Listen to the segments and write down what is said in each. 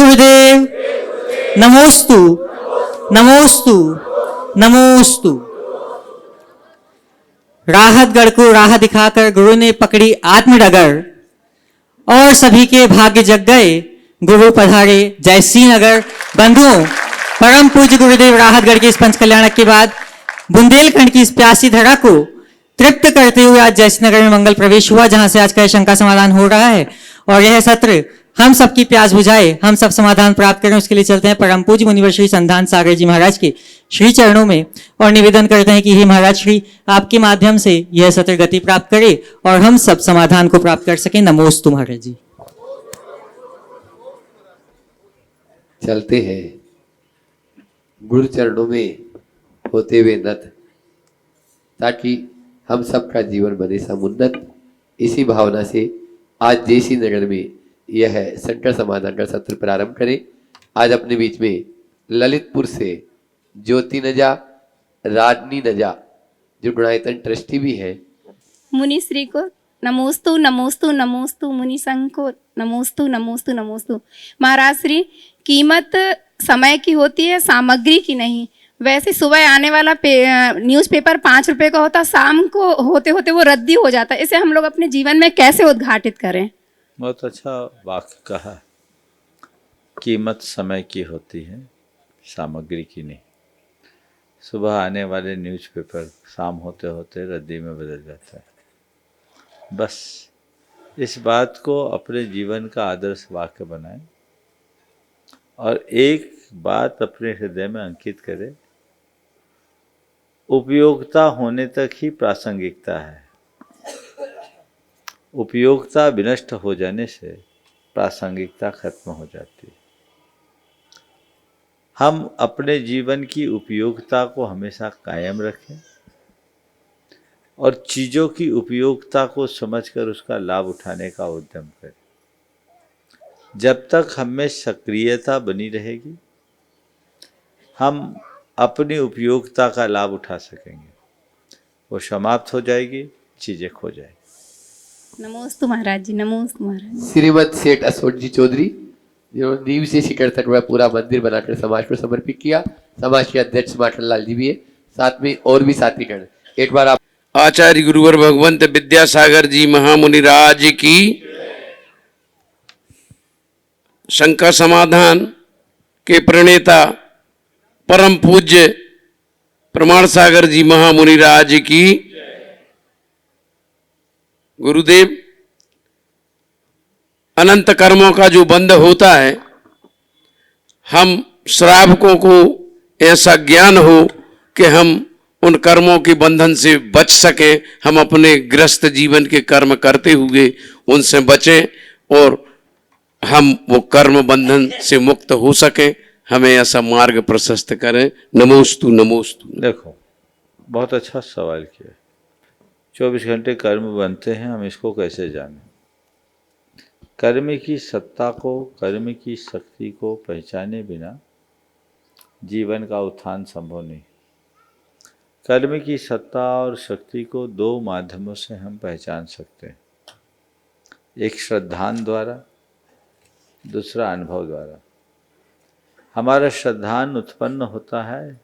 गुरुदेव। नमोस्तु नमोस्तु नमोस्तु। राहतगढ़ को राह दिखाकर गुरु ने पकड़ी आत्मडगर और सभी के भाग्य जग गए, गुरु पधारे जयसी नगर। बंधुओं, परम पूज्य गुरुदेव राहतगढ़ के इस पंच कल्याणक के बाद बुंदेलखंड की इस प्यासी धरा को तृप्त करते हुए आज जयसी नगर में मंगल प्रवेश हुआ, जहां से आज का शंका समाधान हो रहा है। और यह सत्र हम सबकी प्यास बुझाए, हम सब समाधान प्राप्त करें, उसके लिए चलते हैं परम पूज्य मुनिवर श्री संधान सागर जी महाराज के श्री चरणों में और निवेदन करते हैं कि हे महाराज श्री, आपके माध्यम से यह सत्र गति प्राप्त करे और हम सब समाधान को प्राप्त कर सकें। नमोस्तु महाराज जी। चलते हैं गुरु चरणों में होते हुए नत, ताकि हम सबका जीवन बने समुन्नत। इसी भावना से आज जयसी नगर में यह संकट समाधान का सत्र प्रारंभ करें। आज अपने बीच में ललितपुर से ज्योति नजा, राजनी नजा, जो गुणायतन ट्रस्टी भी है, मुनि श्री को नमोस्तु नमोस्तु नमोस्तु, मुनि संघ को नमोस्तु नमोस्तु नमोस्तु। महाराज श्री, कीमत समय की होती है, सामग्री की नहीं। वैसे सुबह आने वाला न्यूज़पेपर 5 रुपए का होता, शाम को होते होते वो रद्दी हो जाता है। इसे हम लोग अपने जीवन में कैसे उद्घाटित करें? बहुत अच्छा वाक्य कहा। कीमत समय की होती है, सामग्री की नहीं। सुबह आने वाले न्यूज़पेपर शाम होते होते रद्दी में बदल जाता है। बस इस बात को अपने जीवन का आदर्श वाक्य बनाएं और एक बात अपने हृदय में अंकित करें, उपयोगिता होने तक ही प्रासंगिकता है। उपयोगिता विनष्ट हो जाने से प्रासंगिकता खत्म हो जाती है। हम अपने जीवन की उपयोगिता को हमेशा कायम रखें और चीज़ों की उपयोगिता को समझकर उसका लाभ उठाने का उद्यम करें। जब तक हमें सक्रियता बनी रहेगी, हम अपनी उपयोगिता का लाभ उठा सकेंगे। वो समाप्त हो जाएगी, चीज़ें खो जाएगी। नमोस्तु महाराज जी, नमोस्तु महाराज। श्रीमद सेठ अशोक जी चौधरी, जो नींव से शिखर तक वह पूरा मंदिर बनाकर समाज को समर्पित किया। समाज के अध्यक्ष माखनलाल जी भी है, साथ में और भी साथीगण। एक बार आप आचार्य गुरुवर भगवंत विद्यासागर जी महामुनि राज की, शंका समाधान के प्रणेता परम पूज्य प्रमाण सागर जी महामुनि राज की। गुरुदेव, अनंत कर्मों का जो बंध होता है, हम श्रावकों को ऐसा ज्ञान हो कि हम उन कर्मों के बंधन से बच सकें, हम अपने गृहस्थ जीवन के कर्म करते हुए उनसे बचें और हम वो कर्म बंधन से मुक्त हो सकें। हमें ऐसा मार्ग प्रशस्त करें। नमोस्तु नमोस्तु। देखो, बहुत अच्छा सवाल किया। 24 घंटे कर्म बनते हैं, हम इसको कैसे जानें? कर्म की सत्ता को, कर्म की शक्ति को पहचाने बिना जीवन का उत्थान संभव नहीं। कर्म की सत्ता और शक्ति को 2 माध्यमों से हम पहचान सकते हैं, एक श्रद्धान द्वारा, दूसरा अनुभव द्वारा। हमारा श्रद्धान उत्पन्न होता है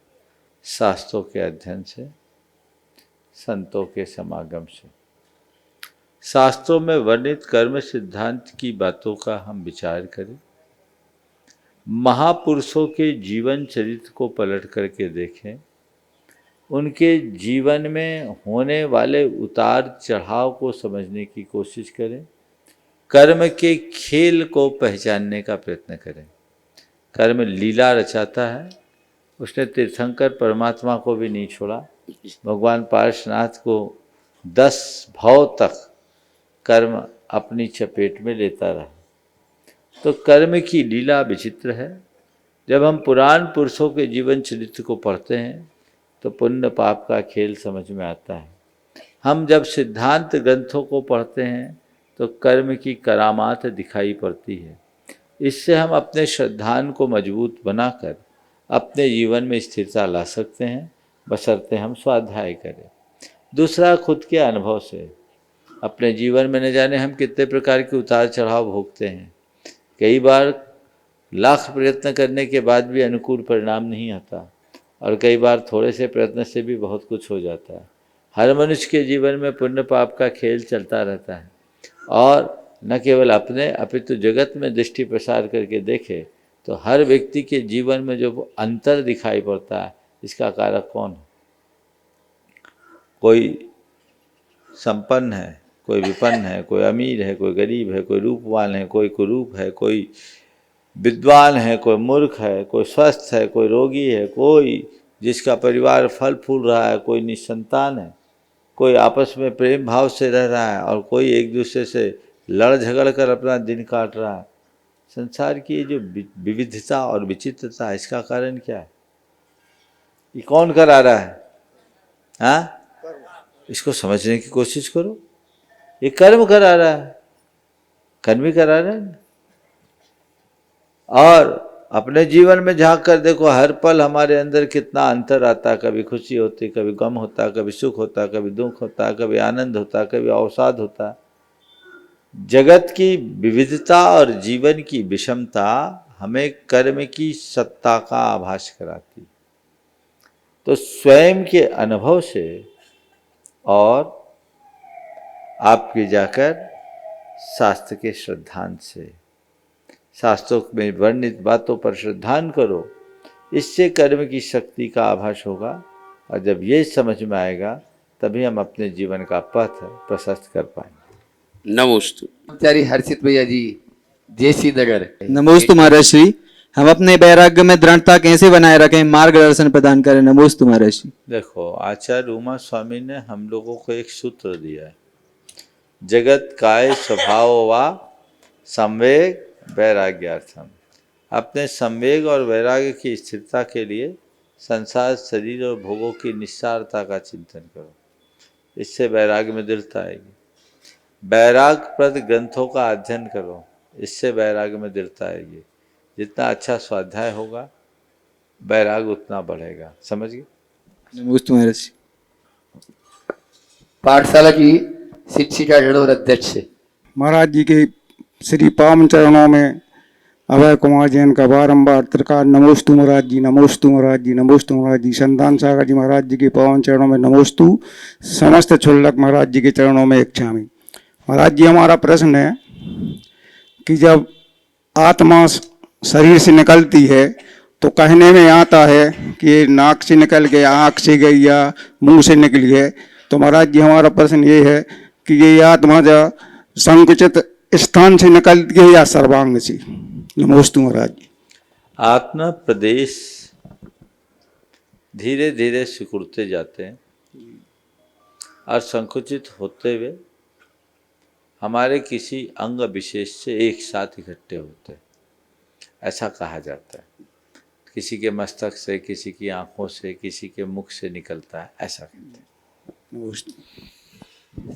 शास्त्रों के अध्ययन से, संतों के समागम से। शास्त्रों में वर्णित कर्म सिद्धांत की बातों का हम विचार करें, महापुरुषों के जीवन चरित्र को पलट करके देखें, उनके जीवन में होने वाले उतार चढ़ाव को समझने की कोशिश करें, कर्म के खेल को पहचानने का प्रयत्न करें। कर्म लीला रचाता है, उसने तीर्थंकर परमात्मा को भी नहीं छोड़ा। भगवान पार्श्वनाथ को 10 भव तक कर्म अपनी चपेट में लेता रहा। तो कर्म की लीला विचित्र है। जब हम पुराण पुरुषों के जीवन चरित्र को पढ़ते हैं तो पुण्य पाप का खेल समझ में आता है। हम जब सिद्धांत ग्रंथों को पढ़ते हैं तो कर्म की करामात दिखाई पड़ती है। इससे हम अपने श्रद्धान को मजबूत बनाकर अपने जीवन में स्थिरता ला सकते हैं, बशर्ते हम स्वाध्याय करें। दूसरा, खुद के अनुभव से अपने जीवन में न जाने हम कितने प्रकार के उतार चढ़ाव भोगते हैं। कई बार लाख प्रयत्न करने के बाद भी अनुकूल परिणाम नहीं आता, और कई बार थोड़े से प्रयत्न से भी बहुत कुछ हो जाता है। हर मनुष्य के जीवन में पुण्य पाप का खेल चलता रहता है, और न केवल अपने अपितु जगत में दृष्टि प्रसार करके देखे तो हर व्यक्ति के जीवन में जो अंतर दिखाई पड़ता है, इसका कारक कौन है? कोई संपन्न है, कोई विपन्न है, कोई अमीर है, कोई गरीब है, कोई रूपवान है, कोई कुरूप है, कोई विद्वान है, कोई मूर्ख है, कोई स्वस्थ है, कोई रोगी है, कोई जिसका परिवार फल फूल रहा है, कोई निसंतान है, कोई आपस में प्रेम भाव से रह रहा है, और कोई एक दूसरे से लड़ झगड़ कर अपना दिन काट रहा है। संसार की जो विविधता और विचित्रता है, इसका कारण क्या है? ये कौन करा रहा है? हाँ, इसको समझने की कोशिश करो। ये कर्म करा रहा है, कर्म ही करा रहा है। और अपने जीवन में झांक कर देखो, हर पल हमारे अंदर कितना अंतर आता। कभी खुशी होती, कभी गम होता, कभी सुख होता, कभी दुख होता, कभी आनंद होता, कभी अवसाद होता। जगत की विविधता और जीवन की विषमता हमें कर्म की सत्ता का आभास कराती। तो स्वयं के अनुभव से और आपके जाकर शास्त्र के श्रद्धांत से, शास्त्रों में वर्णित बातों पर श्रद्धान करो, इससे कर्म की शक्ति का आभास होगा। और जब ये समझ में आएगा तभी हम अपने जीवन का पथ प्रशस्त कर पाएंगे। नमोस्तु। ब्रह्मचारी हर्षित भैया जी, जयसी नगर। नमोस्तु महाराज श्री। हम अपने वैराग्य में दृढ़ता कैसे बनाए रखें, मार्गदर्शन प्रदान करें। नमोस्तु महाराज श्री। देखो, आचार्य उमा स्वामी ने हम लोगों को एक सूत्र दिया है, जगत काय स्वभाव वा संवेग वैराग्यार्थम। अपने संवेग और वैराग्य की स्थिरता के लिए संसार, शरीर और भोगों की निस्सारता का चिंतन करो, इससे वैराग्य में दृढ़ता आएगी। वैरागप्रद ग्रंथों का अध्ययन करो, इससे वैराग्य में दृढ़ता आएगी। जितना अच्छा स्वाध्याय होगा, वैराग्य उतना बढ़ेगा। समझ गए? नमोस्तु महाराज श्री। पाठशाला की शिक्षिका गण और अध्यक्ष महाराज जी के श्री पावन चरणों में अभय कुमार जैन का बारंबार त्रिकाल नमोस्तु महाराज जी, नमोस्तु महाराज जी, नमोस्तु महाराज जी। संतान सागर जी महाराज जी के पावन चरणों में नमोस्तु। समस्त क्षुल्लक महाराज जी के चरणों में इच्छामि। महाराज जी, हमारा प्रश्न है कि जब आत्मा शरीर से निकलती है तो कहने में आता है कि नाक से निकल के आँख से गई या मुंह से निकली है। तो महाराज जी, हमारा प्रश्न ये है कि ये आत्मा जो संकुचित स्थान से निकलती है या सर्वांग से? नमोस्तु महाराज जी। आत्मा प्रदेश धीरे धीरे सिकुड़ते जाते हैं और संकुचित होते हुए हमारे किसी अंग विशेष से एक साथ इकट्ठे होते हैं, ऐसा कहा जाता है। किसी के मस्तक से, किसी की आंखों से, किसी के मुख से निकलता है, ऐसा कहते हैं।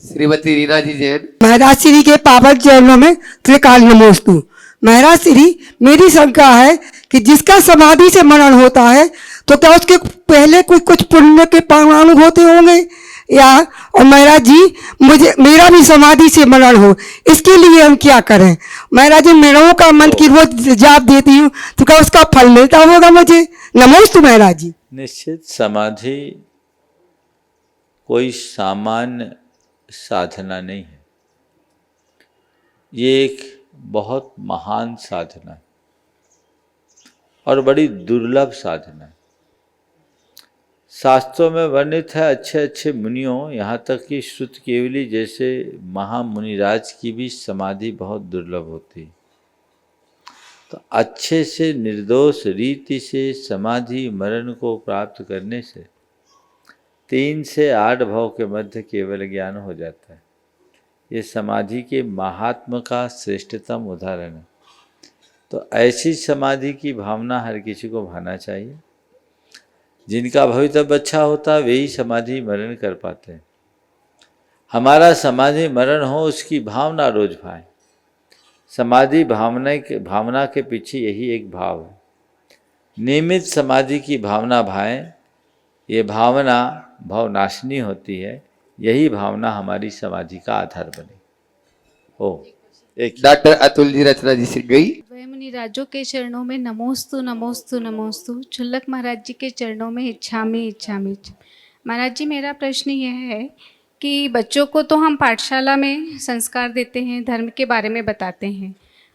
श्रीमती रीना जी जैन। महाराज श्री के पावन चरणों में त्रिकाल नमोस्तु। महाराज श्री, मेरी शंका है कि जिसका समाधि से मनन होता है तो क्या उसके पहले कुछ पुण्य के परमाणु होते होंगे या? और महाराज जी, मेरा भी समाधि से मनन हो, इसके लिए हम क्या करें? महाराज जी, मेरों का मंत्र की रोज जाप देती हूँ, तो क्या उसका फल मिलता होगा मुझे? नमोस्तु महाराज जी। निश्चित समाधि कोई सामान्य साधना नहीं है, ये एक बहुत महान साधना है और बड़ी दुर्लभ साधना है। शास्त्रों में वर्णित है, अच्छे अच्छे मुनियों, यहाँ तक कि श्रुत केवली जैसे महामुनिराज की भी समाधि बहुत दुर्लभ होती है। तो अच्छे से निर्दोष रीति से समाधि मरण को प्राप्त करने से 3 से 8 भाव के मध्य केवल ज्ञान हो जाता है। ये समाधि के महात्म का श्रेष्ठतम उदाहरण है। तो ऐसी समाधि की भावना हर किसी को भाना चाहिए। जिनका भवितव्य अच्छा होता है वही समाधि मरण कर पाते हैं। हमारा समाधि मरण हो, उसकी भावना रोज भाए। समाधि भावना के पीछे यही एक भाव है, नियमित समाधि की भावना भाएं। ये भावना भावनाशिनी होती है, यही भावना हमारी समाधि का आधार बने। एक डॉक्टर अतुल जी रचना जी से गई। मुनि राजों के चरणों में नमोस्तु नमोस्तु नमोस्तु। छुल्लक महाराज जी के चरणों में इच्छामी इच्छामी। महाराज जी, मेरा प्रश्न यह है कि बच्चों को तो हम पाठशाला में संस्कार देते हैं, धर्म के बारे में बताते हैं।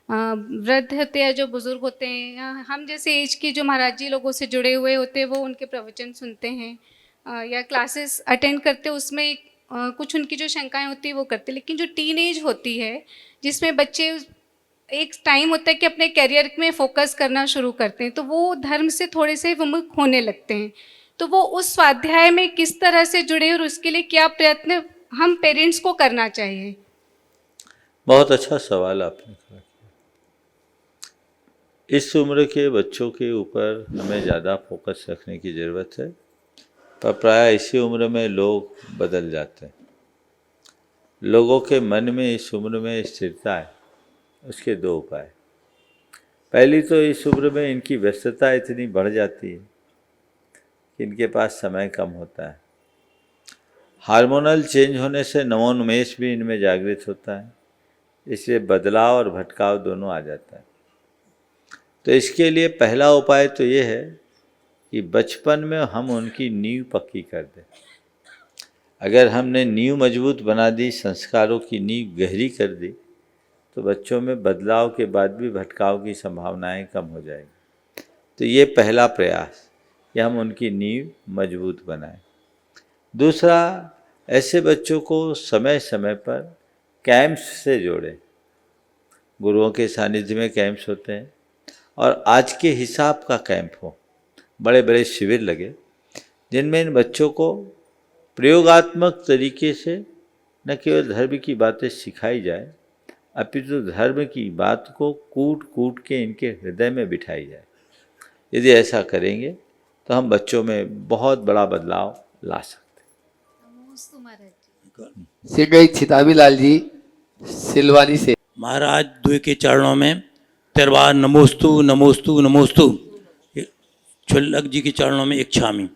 वृद्ध होते हैं, जो बुजुर्ग होते हैं, या हम जैसे एज के जो महाराज जी लोगों से जुड़े हुए होते हैं, वो उनके प्रवचन सुनते हैं या क्लासेस अटेंड करते हैं। उसमें कुछ उनकी जो शंकाएं होती है वो करते हैं। लेकिन जो टीन एज होती है, जिसमें बच्चे एक टाइम होता है कि अपने करियर में फोकस करना शुरू करते हैं, तो वो धर्म से थोड़े से विमुख होने लगते हैं। तो वो उस स्वाध्याय में किस तरह से जुड़े और उसके लिए क्या प्रयत्न हम पेरेंट्स को करना चाहिए? बहुत अच्छा सवाल आपने किया। इस उम्र के बच्चों के ऊपर हमें ज़्यादा फोकस रखने की ज़रूरत है, पर प्राय इसी उम्र में लोग बदल जाते हैं। लोगों के मन में इस उम्र में स्थिरता है, उसके दो उपाय। पहली तो इस उम्र में इनकी व्यस्तता इतनी बढ़ जाती है कि इनके पास समय कम होता है। हार्मोनल चेंज होने से नवोन्मेष भी इनमें जागृत होता है, इसलिए बदलाव और भटकाव दोनों आ जाता है। तो इसके लिए पहला उपाय तो ये है कि बचपन में हम उनकी नींव पक्की कर दें। अगर हमने नींव मजबूत बना दी, संस्कारों की नींव गहरी कर दी, तो बच्चों में बदलाव के बाद भी भटकाव की संभावनाएं कम हो जाएगी। तो ये पहला प्रयास कि हम उनकी नींव मजबूत बनाएं। दूसरा, ऐसे बच्चों को समय समय पर कैंप्स से जोड़ें। गुरुओं के सानिध्य में कैंप्स होते हैं, और आज के हिसाब का कैंप हो, बड़े बड़े शिविर लगे, जिनमें इन बच्चों को प्रयोगात्मक तरीके से न केवल धर्म की बातें सिखाई जाए, अपितु धर्म की बात को कूट कूट के इनके हृदय में बिठाई जाए। यदि ऐसा करेंगे तो हम बच्चों में बहुत बड़ा बदलाव ला सकते हैं। श्री गई छितामी लाल जी सिलवानी से। महाराज द्वे के चरणों में तिरबार नमोस्तु नमोस्तु नमोस्तु। छुल्लक जी के चरणों में इच्छामी।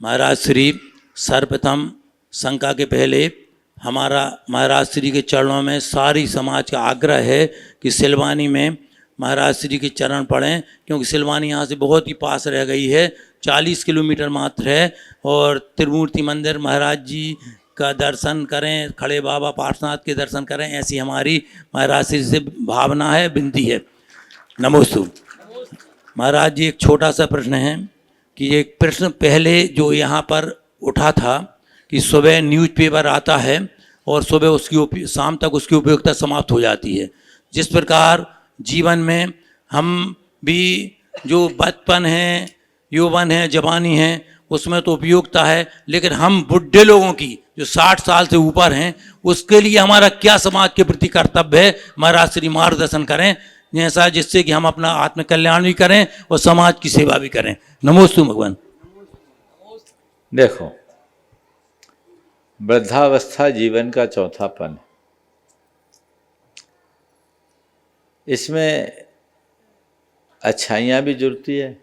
महाराज श्री, सर्वप्रथम शंका के पहले हमारा महाराज श्री के चरणों में सारी समाज का आग्रह है कि सिलवानी में महाराज श्री के चरण पढ़ें, क्योंकि सिलवानी यहाँ से बहुत ही पास रह गई है, 40 किलोमीटर मात्र है। और त्रिमूर्ति मंदिर महाराज जी का दर्शन करें, खड़े बाबा पार्श्वनाथ के दर्शन करें, ऐसी हमारी महाराज श्री से भावना है, विनती है। नमोस्तु। महाराज जी, एक छोटा सा प्रश्न है कि एक प्रश्न पहले जो यहाँ पर उठा था कि सुबह न्यूज़पेपर आता है और सुबह उसकी शाम तक उसकी उपयोगिता समाप्त हो जाती है। जिस प्रकार जीवन में हम भी जो बचपन है, यौवन है, जवानी है, उसमें तो उपयोगिता है, लेकिन हम बुढ़े लोगों की जो 60 साल से ऊपर हैं, उसके लिए हमारा क्या समाज के प्रति कर्तव्य है? महाराज श्री मार्गदर्शन करें ऐसा, जिससे कि हम अपना आत्मकल्याण भी करें और समाज की सेवा भी करें। नमोस्तु भगवान। देखो, वृद्धावस्था जीवन का चौथापन है। इसमें अच्छाइयाँ भी जुड़ती है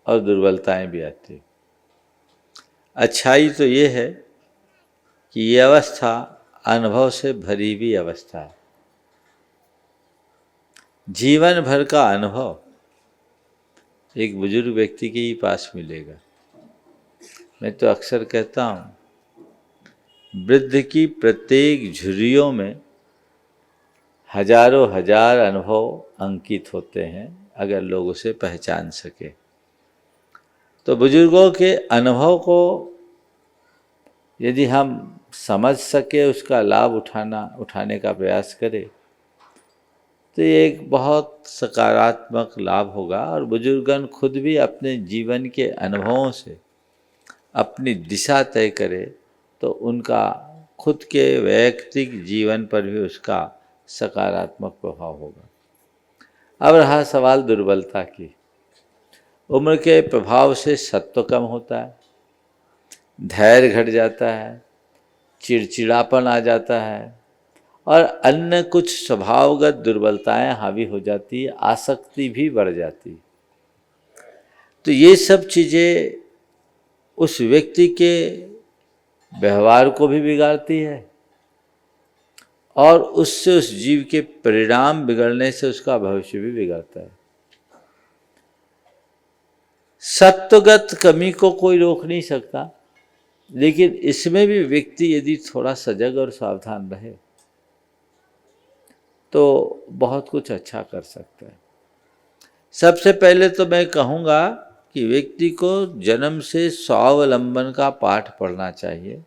और दुर्बलताएं भी आती है। अच्छाई तो ये है कि ये अवस्था अनुभव से भरी हुई अवस्था है। जीवन भर का अनुभव एक बुजुर्ग व्यक्ति के ही पास मिलेगा। मैं तो अक्सर कहता हूँ, वृद्ध की प्रत्येक झुर्रियों में हजारों हजार अनुभव अंकित होते हैं, अगर लोग उसे पहचान सके। तो बुजुर्गों के अनुभव को यदि हम समझ सके, उसका लाभ उठाने का प्रयास करें, तो ये एक बहुत सकारात्मक लाभ होगा। और बुजुर्गन खुद भी अपने जीवन के अनुभवों से अपनी दिशा तय करे, तो उनका खुद के वैयक्तिक जीवन पर भी उसका सकारात्मक प्रभाव होगा। अब रहा सवाल दुर्बलता की। उम्र के प्रभाव से सत्व कम होता है, धैर्य घट जाता है, चिड़चिड़ापन आ जाता है, और अन्य कुछ स्वभावगत दुर्बलताएं हावी हो जाती है, आसक्ति भी बढ़ जाती है। तो ये सब चीज़ें उस व्यक्ति के व्यवहार को भी बिगाड़ती है और उससे उस जीव के परिणाम बिगड़ने से उसका भविष्य भी बिगड़ता है। सत्वगत कमी को कोई रोक नहीं सकता, लेकिन इसमें भी व्यक्ति यदि थोड़ा सजग और सावधान रहे तो बहुत कुछ अच्छा कर सकता है। सबसे पहले तो मैं कहूँगा कि व्यक्ति को जन्म से स्वावलंबन का पाठ पढ़ना चाहिए।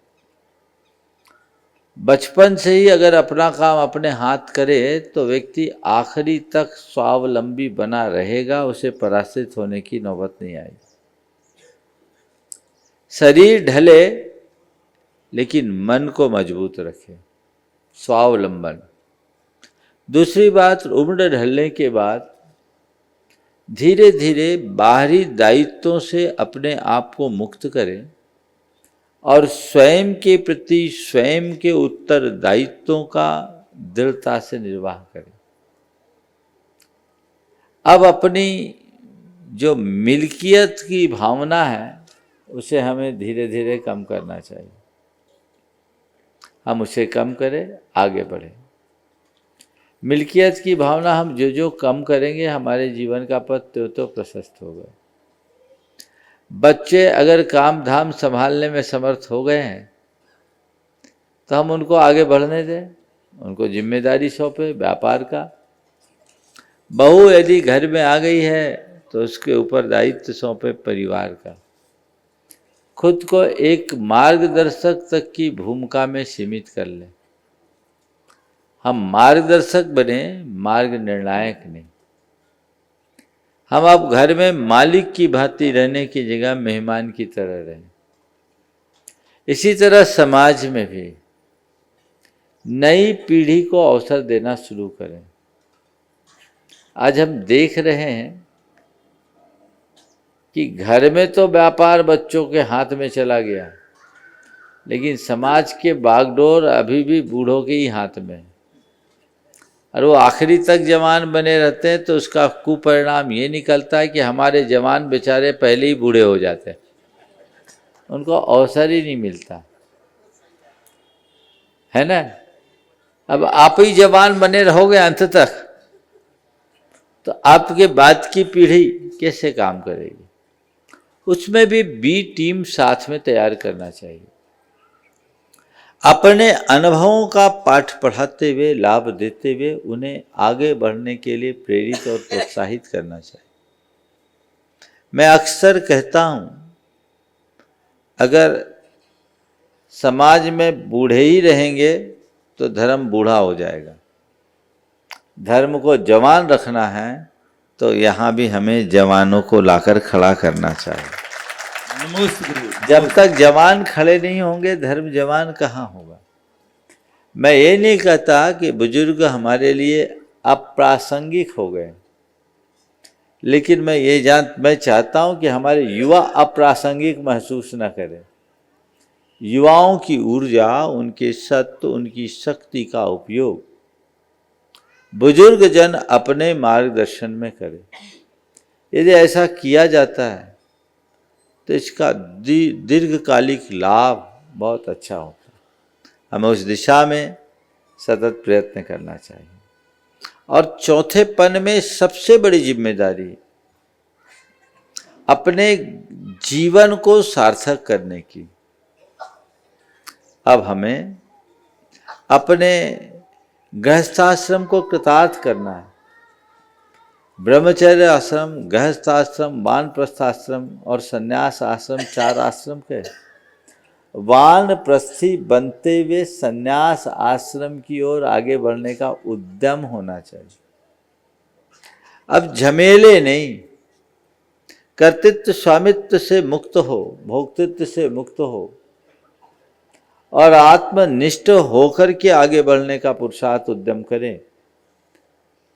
बचपन से ही अगर अपना काम अपने हाथ करे तो व्यक्ति आखिरी तक स्वावलंबी बना रहेगा, उसे पराजित होने की नौबत नहीं आएगी। शरीर ढले लेकिन मन को मजबूत रखे, स्वावलंबन। दूसरी बात, उम्र ढलने के बाद धीरे धीरे बाहरी दायित्वों से अपने आप को मुक्त करें और स्वयं के प्रति स्वयं के उत्तरदायित्वों का दृढ़ता से निर्वाह करें। अब अपनी जो मिल्कियत की भावना है उसे हमें धीरे धीरे कम करना चाहिए। हम उसे कम करें, आगे बढ़ें। मिल्कियत की भावना हम जो जो कम करेंगे हमारे जीवन का पथ तो प्रशस्त होगा। बच्चे अगर काम धाम संभालने में समर्थ हो गए हैं तो हम उनको आगे बढ़ने दें, उनको जिम्मेदारी सौंपे व्यापार का। बहू यदि घर में आ गई है तो उसके ऊपर दायित्व सौंपे परिवार का। खुद को एक मार्गदर्शक तक की भूमिका में सीमित कर लें। हम मार्गदर्शक बने, मार्ग निर्णायक नहीं। हम अब घर में मालिक की भांति रहने की जगह मेहमान की तरह रहें। इसी तरह समाज में भी नई पीढ़ी को अवसर देना शुरू करें। आज हम देख रहे हैं कि घर में तो व्यापार बच्चों के हाथ में चला गया, लेकिन समाज के बागडोर अभी भी बूढ़ों के ही हाथ में है और वो आखिरी तक जवान बने रहते हैं। तो उसका कुपरिणाम ये निकलता है कि हमारे जवान बेचारे पहले ही बूढ़े हो जाते हैं, उनको अवसर ही नहीं मिलता है ना। अब आप ही जवान बने रहोगे अंत तक तो आपके बाद की पीढ़ी कैसे काम करेगी? उसमें भी बी टीम साथ में तैयार करना चाहिए। अपने अनुभवों का पाठ पढ़ाते हुए, लाभ देते हुए उन्हें आगे बढ़ने के लिए प्रेरित और प्रोत्साहित करना चाहिए। मैं अक्सर कहता हूँ, अगर समाज में बूढ़े ही रहेंगे तो धर्म बूढ़ा हो जाएगा। धर्म को जवान रखना है तो यहाँ भी हमें जवानों को लाकर खड़ा करना चाहिए। जब तक जवान खड़े नहीं होंगे धर्म जवान कहाँ होगा। मैं ये नहीं कहता कि बुजुर्ग हमारे लिए अप्रासंगिक हो गए, लेकिन मैं चाहता हूँ कि हमारे युवा अप्रासंगिक महसूस न करें। युवाओं की ऊर्जा, उनके सत्व, उनकी शक्ति का उपयोग बुजुर्ग जन अपने मार्गदर्शन में करें। यदि ऐसा किया जाता है तो इसका दीर्घकालिक लाभ बहुत अच्छा होता है। हमें उस दिशा में सतत प्रयत्न करना चाहिए। और चौथेपन में सबसे बड़ी जिम्मेदारी अपने जीवन को सार्थक करने की। अब हमें अपने गृहस्थाश्रम को कृतार्थ करना है। ब्रह्मचर्य आश्रम, गृहस्थाश्रम, वानप्रस्थाश्रम और संन्यास आश्रम 4 आश्रम के। वानप्रस्थी बनते हुए संन्यास आश्रम की ओर आगे बढ़ने का उद्यम होना चाहिए। अब झमेले नहीं, कर्तृत्व स्वामित्व से मुक्त हो, भोक्तृत्व से मुक्त हो और आत्मनिष्ठ होकर के आगे बढ़ने का पुरुषार्थ उद्यम करें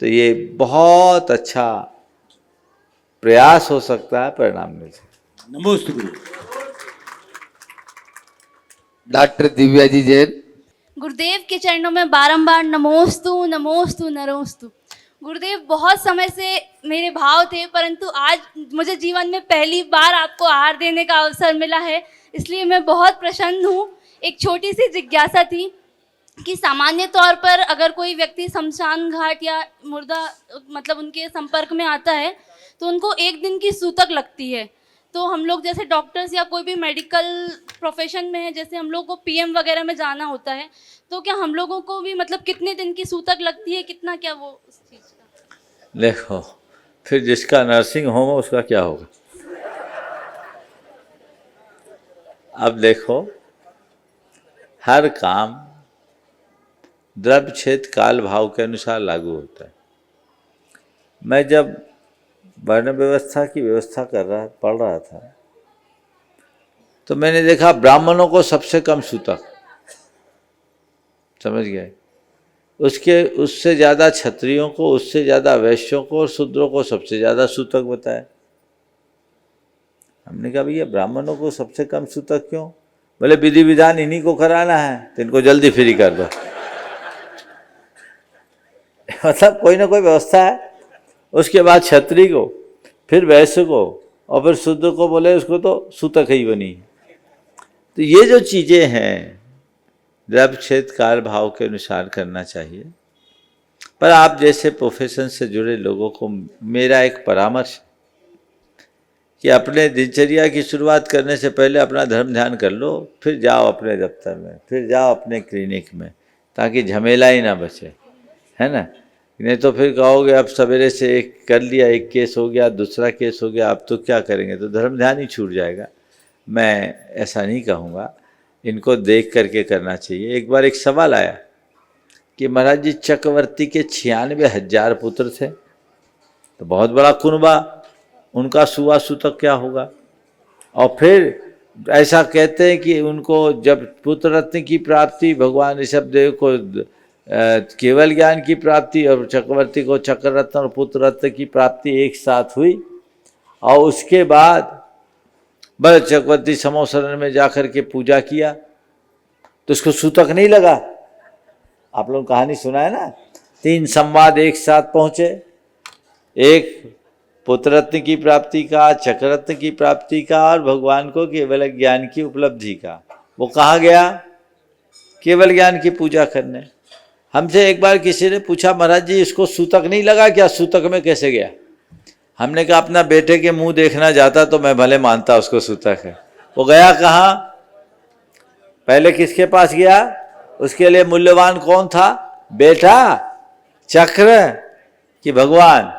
तो ये बहुत अच्छा प्रयास हो सकता है, परिणाम मिल सकता है। नमोस्तु गुरु। डॉक्टर दिव्या जी जैन। गुरुदेव के चरणों में बारंबार नमोस्तु नमोस्तु नमोस्तु। गुरुदेव, बहुत समय से मेरे भाव थे, परंतु आज मुझे जीवन में पहली बार आपको आहार देने का अवसर मिला है, इसलिए मैं बहुत प्रसन्न हूँ। एक छोटी सी जिज्ञासा थी कि सामान्य तौर पर अगर कोई व्यक्ति शमशान घाट या मुर्दा मतलब उनके संपर्क में आता है तो उनको 1 दिन की सूतक लगती है। तो हम लोग जैसे डॉक्टर्स या कोई भी मेडिकल प्रोफेशन में है, जैसे हम लोग को पीएम वगैरह में जाना होता है, तो क्या हम लोगों को भी मतलब कितने दिन की सूतक लगती है, कितना क्या वो उस चीज़ का? देखो, फिर जिसका नर्सिंग होम हो उसका क्या होगा। अब देखो, हर काम द्रव्य क्षेत्र काल भाव के अनुसार लागू होता है। मैं जब वर्ण व्यवस्था की व्यवस्था पढ़ रहा था तो मैंने देखा ब्राह्मणों को सबसे कम सूतक, समझ गए, उससे ज़्यादा क्षत्रियों को, उससे ज़्यादा वैश्यों को और शूद्रों को सबसे ज़्यादा सूतक बताया। हमने कहा भैया ब्राह्मणों को सबसे कम सूतक क्यों? बोले विधि विधान इन्हीं को कराना है तो इनको जल्दी फ्री कर दो। मतलब कोई ना कोई व्यवस्था है। उसके बाद क्षत्रिय को, फिर वैश्य को और फिर शूद्र को बोले उसको तो सूतक ही बनी। तो ये जो चीज़ें हैं द्रव्य क्षेत्र काल भाव के अनुसार करना चाहिए। पर आप जैसे प्रोफेशन से जुड़े लोगों को मेरा एक परामर्श कि अपने दिनचर्या की शुरुआत करने से पहले अपना धर्म ध्यान कर लो, फिर जाओ अपने दफ्तर में, फिर जाओ अपने क्लिनिक में, ताकि झमेला ही ना बचे, है ना। नहीं तो फिर कहोगे अब सवेरे से एक कर लिया, एक केस हो गया, दूसरा केस हो गया, अब तो क्या करेंगे, तो धर्म ध्यान ही छूट जाएगा। मैं ऐसा नहीं कहूँगा, इनको देख करके करना चाहिए। एक बार एक सवाल आया कि महाराज जी चक्रवर्ती के 96,000 पुत्र थे, तो बहुत बड़ा कुनबा, उनका सुवा सूतक क्या होगा? और फिर ऐसा कहते हैं कि उनको जब पुत्र रत्न की प्राप्ति, भगवान ऋषभदेव को केवल ज्ञान की प्राप्ति और चक्रवर्ती को चक्र रत्न और पुत्र रत्न की प्राप्ति एक साथ हुई, और उसके बाद बड़े चक्रवर्ती समोसरण में जाकर के पूजा किया तो उसको सूतक नहीं लगा। आप लोग कहानी सुना है ना, 3 संवाद एक साथ पहुँचे, एक पुत्र रत्न की प्राप्ति का, चक्र रत्न की प्राप्ति का और भगवान को केवल ज्ञान की उपलब्धि का। वो कहाँ गया? केवल ज्ञान की पूजा करने। हमसे एक बार किसी ने पूछा महाराज जी इसको सूतक नहीं लगा क्या, सूतक में कैसे गया? हमने कहा अपना बेटे के मुंह देखना जाता तो मैं भले मानता उसको सूतक है। वो गया कहाँ? पहले किसके पास गया? उसके लिए मूल्यवान कौन था? बेटा, चक्र कि भगवान?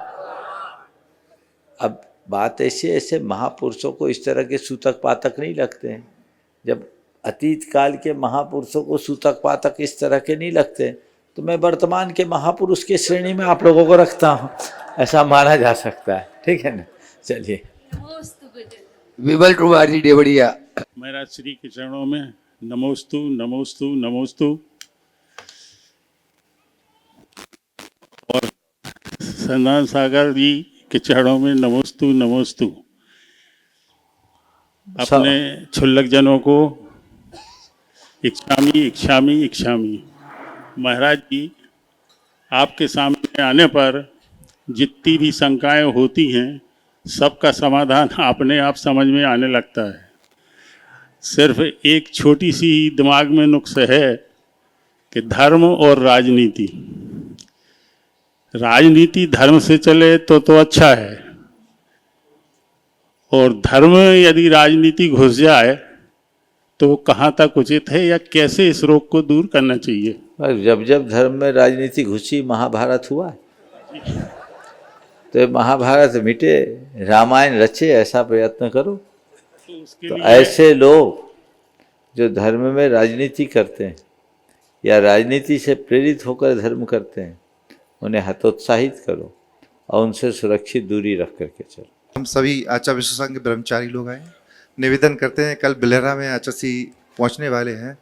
अब बात ऐसे महापुरुषों को इस तरह के सूतक पातक नहीं लगते हैं। जब अतीत काल के महापुरुषों को सूतक पातक इस तरह के नहीं लगते, तो मैं वर्तमान के महापुरुष के श्रेणी में आप लोगों को रखता हूँ, ऐसा माना जा सकता है। ठीक है ना? चलिए। विमल कुमार जी देवड़िया। महाराज श्री के चरणों में नमोस्तु नमोस्तु नमोस्तु। और संदान सागर जी के चरणों में नमोस्तु नमोस्तु। अपने क्षुल्लक जनों को इच्छामी इच्छामी इच्छामी। महाराज जी आपके सामने आने पर जितनी भी शंकाएं होती हैं सबका समाधान अपने आप समझ में आने लगता है। सिर्फ एक छोटी सी दिमाग में नुक्स है कि धर्म और राजनीति, राजनीति धर्म से चले तो अच्छा है, और धर्म यदि राजनीति घुस जाए तो कहाँ तक उचित है, या कैसे इस रोग को दूर करना चाहिए? जब जब धर्म में राजनीति घुसी, महाभारत हुआ, तो महाभारत मिटे, रामायण रचे, ऐसा प्रयत्न करो। तो ऐसे लोग जो धर्म में राजनीति करते हैं या राजनीति से प्रेरित होकर धर्म करते हैं, उन्हें हतोत्साहित करो और उनसे सुरक्षित दूरी रख करके चलो। हम सभी आचार्य विश्व संघ के ब्रह्मचारी लोग आए, निवेदन करते हैं, कल बिलहरा में आचार्य पहुंचने वाले हैं,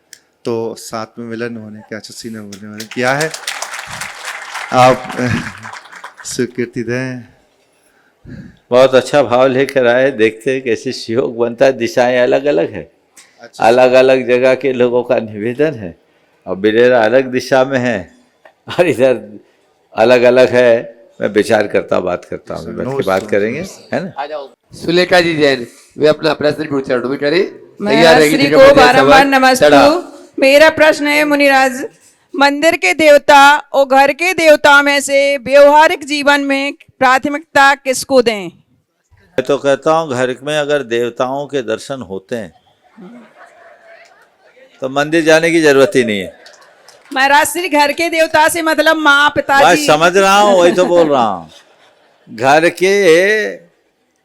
तो साथ में मिलन होने के आचार्य ने बोलने वाले किया है, आप स्वीकृति दें। बहुत अच्छा भाव लेकर आए, देखते हैं कैसे सहयोग बनता है। दिशाएं अलग अलग है, अलग अलग जगह के लोगों का निवेदन है, और बिलेरा अलग दिशा में है और इधर अलग अलग है। मैं विचार करता बात करता हूँ, बैठ के बात करेंगे, है ना। सुलेखा जी जैन, वे अपना प्रश्न पूछा करें। मैं श्री को बारंबार नमस्ते। मेरा प्रश्न है मुनिराज, मंदिर के देवता और घर के देवता में से व्यवहारिक जीवन में प्राथमिकता किसको दें? मैं तो कहता हूँ घर में अगर देवताओं के दर्शन होते हैं तो मंदिर जाने की जरूरत ही नहीं है। महाराज श्री घर के देवता से मतलब माँ बस पिताजी। समझ रहा हूँ, वही तो बोल रहा हूँ। घर के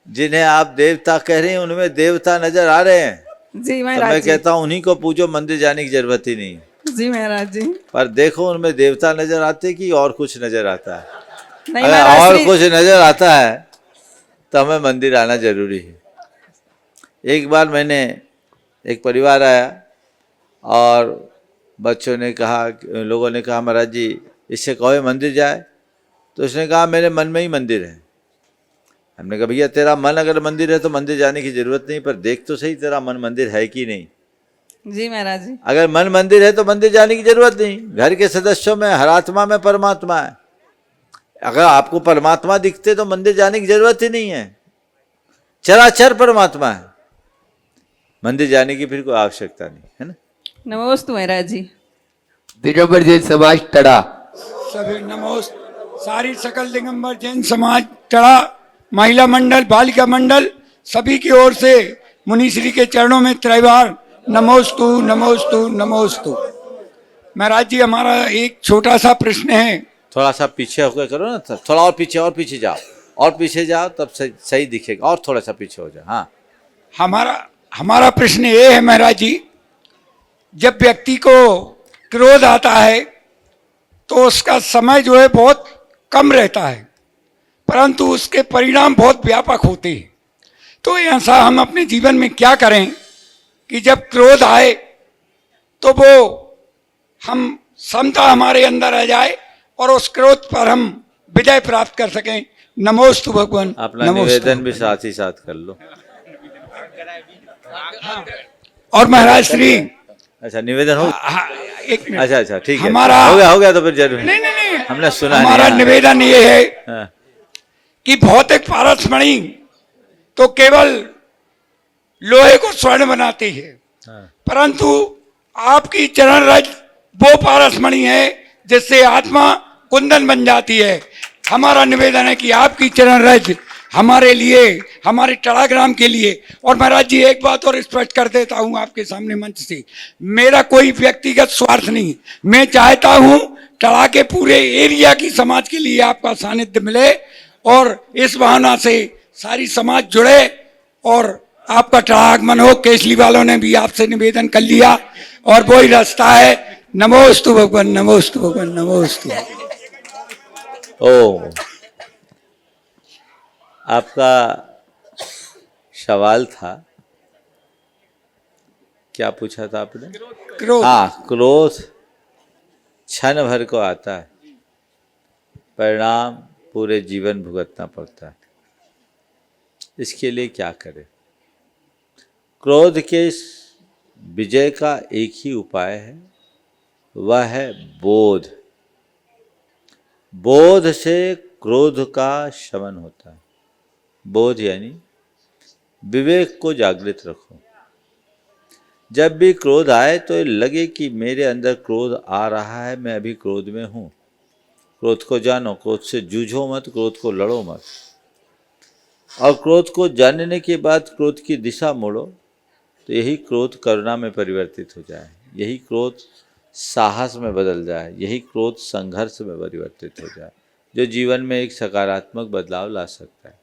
जिन्हें आप देवता कह रहे हैं उनमें देवता नजर आ रहे हैं जी तो महाराज मैं जी। कहता हूँ उन्हीं को पूजो, मंदिर जाने की जरूरत ही नहीं है। जी महाराज जी। पर देखो उनमें देवता नजर आते कि और कुछ नजर आता है? नहीं अगर महाराज और श्री- कुछ नजर आता है तो हमें मंदिर आना जरूरी है। एक बार मैंने एक परिवार आया और बच्चों ने कहा, लोगों ने कहा महाराज जी इससे कहो ये मंदिर जाए, तो उसने कहा मेरे मन में ही मंदिर है। हमने कहा भैया तेरा मन अगर मंदिर है तो मंदिर जाने की जरूरत नहीं, पर देख तो सही तेरा मन मंदिर है कि नहीं। जी महाराज जी। अगर मन मंदिर है तो मंदिर जाने की जरूरत नहीं। घर के सदस्यों में हर आत्मा में परमात्मा है। अगर आपको परमात्मा दिखते तो मंदिर जाने की जरूरत ही नहीं है। चराचर परमात्मा है, मंदिर जाने की फिर कोई आवश्यकता नहीं है ना। नमोस्तु महाराज जी। दिगंबर जैन समाज टड़ा। सभी नमोस्त सारी सकल दिगंबर जैन समाज टड़ा महिला मंडल बालिका मंडल सभी की ओर से मुनिश्री के चरणों में त्रैवार नमोस्तु नमोस्तु नमोस्तु। महाराज जी हमारा एक छोटा सा प्रश्न है। थोड़ा सा पीछे होकर करो ना, थोड़ा और पीछे जाओ, और पीछे जाओ तब सही दिखेगा, और थोड़ा सा पीछे हो जाओ। हाँ, हमारा प्रश्न ये है महाराज जी, जब व्यक्ति को क्रोध आता है तो उसका समय जो है बहुत कम रहता है, परंतु उसके परिणाम बहुत व्यापक होते हैं। तो ऐसा हम अपने जीवन में क्या करें कि जब क्रोध आए तो वो हम समता हमारे अंदर आ जाए और उस क्रोध पर हम विजय प्राप्त कर सकें। नमोस्तु भगवान। अपना निवेदन भी साथ ही साथ कर लो। और महाराज श्री अच्छा निवेदन हो, एक मिनट। अच्छा ठीक है, हमारा हो गया तो फिर जरूर नहीं हमने सुना हमारा नहीं। निवेदन ये है हाँ। कि भौतिक पारसमणि तो केवल लोहे को स्वर्ण बनाती है, परंतु आपकी चरण रज वो पारसमणि है जिससे आत्मा कुंदन बन जाती है। हमारा निवेदन है कि आपकी चरण रज हमारे लिए, हमारे टड़ाग्राम के लिए। और महाराज जी एक बात और स्पष्ट कर देता हूं आपके सामने मंच से, मेरा कोई व्यक्तिगत स्वार्थ नहीं। मैं चाहता हूं टड़ा के पूरे एरिया की समाज के लिए आपका सानिध्य मिले और इस भावना से सारी समाज जुड़े और आपका टड़ागमन हो। केसली वालों ने भी आपसे निवेदन कर लिया और वही रास्ता है। नमोस्तु भगवान नमोस्तु भगवान नमोस्तु। ओ, आपका सवाल था, क्या पूछा था आपने? क्रोध। हाँ, क्रोध क्षण भर को आता है, परिणाम पूरे जीवन भुगतना पड़ता है। इसके लिए क्या करें? क्रोध के विजय का एक ही उपाय है, वह है बोध। बोध से क्रोध का शमन होता है। बोध यानी विवेक को जागृत रखो। जब भी क्रोध आए तो लगे कि मेरे अंदर क्रोध आ रहा है, मैं अभी क्रोध में हूँ। क्रोध को जानो, क्रोध से जूझो मत, क्रोध को लड़ो मत। और क्रोध को जानने के बाद क्रोध की दिशा मोड़ो तो यही क्रोध करुणा में परिवर्तित हो जाए, यही क्रोध साहस में बदल जाए, यही क्रोध संघर्ष में परिवर्तित हो जाए, जो जीवन में एक सकारात्मक बदलाव ला सकता है।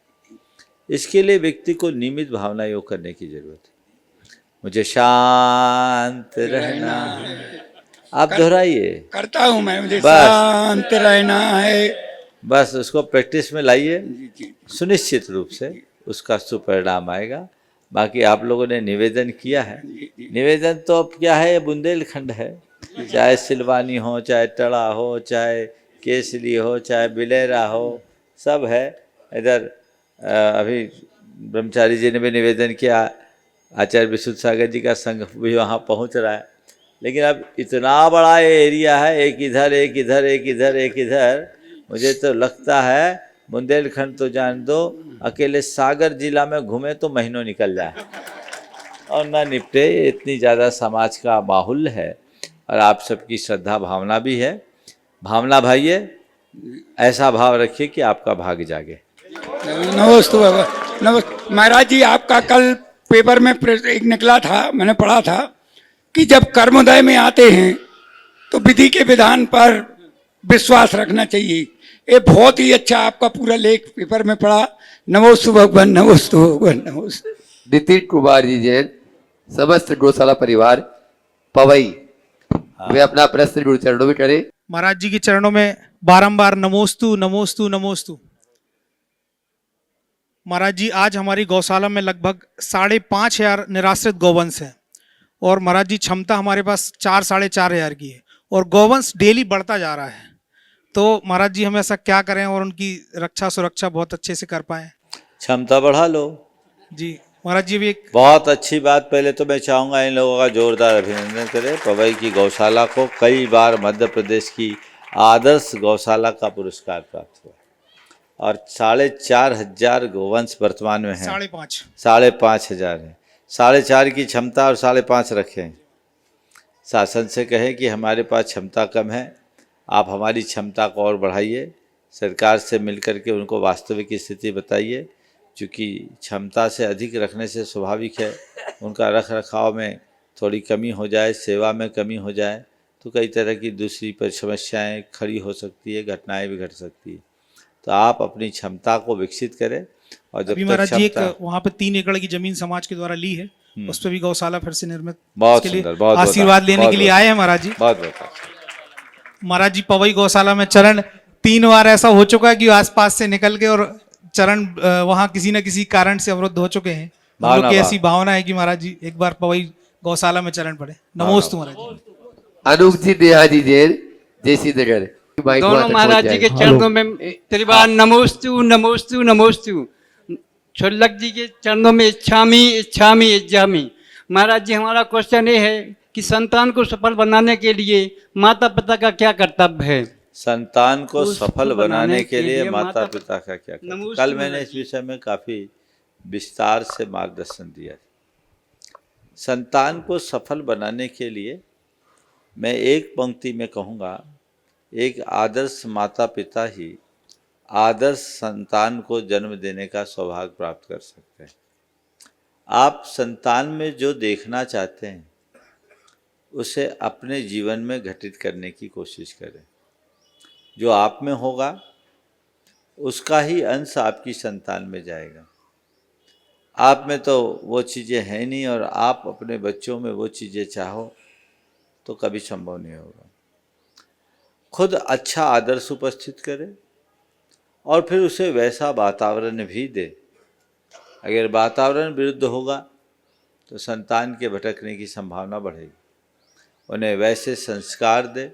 इसके लिए व्यक्ति को नियमित भावना योग करने की जरूरत है। मुझे शांत रहना है, आप दोहराइए। करता हूं मैं, मुझे बस। शांत रहना है। बस उसको प्रैक्टिस में लाइए, सुनिश्चित रूप से उसका सुपरिणाम आएगा। बाकी आप लोगों ने निवेदन किया है, निवेदन तो अब क्या है, बुंदेलखंड है। चाहे सिलवानी हो, चाहे टड़ा हो, चाहे केसरी हो, चाहे बिलेरा हो, सब है इधर। अभी ब्रह्मचारी जी ने भी निवेदन किया, आचार्य विशुद्ध सागर जी का संघ भी वहाँ पहुँच रहा है। लेकिन अब इतना बड़ा एरिया है, एक इधर एक इधर एक इधर एक इधर, मुझे तो लगता है बुंदेलखंड तो जान दो, अकेले सागर जिला में घूमे तो महीनों निकल जाए और ना निपटे। इतनी ज़्यादा समाज का माहौल है। और आप सबकी श्रद्धा भावना भी है। भावना भाइये, ऐसा भाव रखिए कि आपका भाग्य जागे। नमस्ते बाबा। नमस्ते महाराज जी, आपका कल पेपर में एक निकला था, मैंने पढ़ा था कि जब कर्मोदय में आते हैं तो विधि के विधान पर विश्वास रखना चाहिए। ये बहुत ही अच्छा आपका पूरा लेख पेपर में पढ़ा। नमोस्तु भगवान, नमोस्तु भगवान, नमोस्तु। नितिन कुमार जी जैन, समस्त गौशाला परिवार पवई, वे अपना प्रश्न गुरु चरणों में करें। महाराज जी के चरणों में बारंबार नमोस्तु नमोस्तु नमोस्तु। महाराज जी, आज हमारी गौशाला में लगभग 5,500 निराश्रित गौवंश हैं और महाराज जी क्षमता हमारे पास 4-4,500 की है और गौवंश डेली बढ़ता जा रहा है। तो महाराज जी हम ऐसा क्या करें और उनकी रक्षा सुरक्षा बहुत अच्छे से कर पाएं? क्षमता बढ़ा लो जी महाराज जी। भी एक बहुत अच्छी बात। पहले तो मैं चाहूँगा इन लोगों का जोरदार अभिनंदन करें। पवई की गौशाला को कई बार मध्य प्रदेश की आदर्श गौशाला का पुरस्कार प्राप्त हुआ और 4,500 गोवंश वर्तमान में हैं। 5,500 है। 4,500 की क्षमता और 5,500 रखें। शासन से कहें कि हमारे पास क्षमता कम है, आप हमारी क्षमता को और बढ़ाइए। सरकार से मिलकर के उनको वास्तविक स्थिति बताइए, क्योंकि क्षमता से अधिक रखने से स्वाभाविक है उनका रख रखाव में थोड़ी कमी हो जाए, सेवा में कमी हो जाए तो कई तरह की दूसरी समस्याएं खड़ी हो सकती है, घटनाएं भी घट सकती है। तो आप अपनी क्षमता को विकसित करें। और जब तक महाराज जी एक वहाँ पे 3 एकड़ की जमीन समाज के द्वारा ली है, उस पर भी गौशाला फिर से निर्मित, बहुत सुंदर, बहुत आशीर्वाद लेने के लिए आए हैं महाराज जी। बहुत बहुत महाराज जी, पवई गौशाला में चरण 3 बार ऐसा हो चुका है कि आसपास से निकल के और चरण वहाँ किसी न किसी कारण से अवरुद्ध हो चुके हैं। हम लोग की ऐसी भावना है कि महाराज जी एक बार पवई गौशाला में चरण पड़े। नमोस्तु महाराज जी। अनूप जी देहाजी जैन, जैसी नगर, दोनों महाराज जी के चरणों में त्रिवार नमोस्तु नमोस्तु नमोस्तु। छुल्लक जी के चरणों में इच्छामी इच्छामी इच्छामी। महाराज जी, हमारा क्वेश्चन ये है कि संतान को सफल बनाने के लिए माता पिता का क्या कर्तव्य है? संतान को सफल बनाने के लिए माता पिता का क्या कर्तव्य? कल मैंने इस विषय में काफ़ी विस्तार से मार्गदर्शन दिया। संतान को सफल बनाने के लिए मैं एक पंक्ति में कहूँगा, एक आदर्श माता पिता ही आदर्श संतान को जन्म देने का सौभाग्य प्राप्त कर सकते हैं। आप संतान में जो देखना चाहते हैं उसे अपने जीवन में घटित करने की कोशिश करें। जो आप में होगा उसका ही अंश आपकी संतान में जाएगा। आप में तो वो चीज़ें हैं नहीं और आप अपने बच्चों में वो चीज़ें चाहो तो कभी संभव नहीं होगा। खुद अच्छा आदर्श उपस्थित करें और फिर उसे वैसा वातावरण भी दे। अगर वातावरण विरुद्ध होगा तो संतान के भटकने की संभावना बढ़ेगी। उन्हें वैसे संस्कार दे,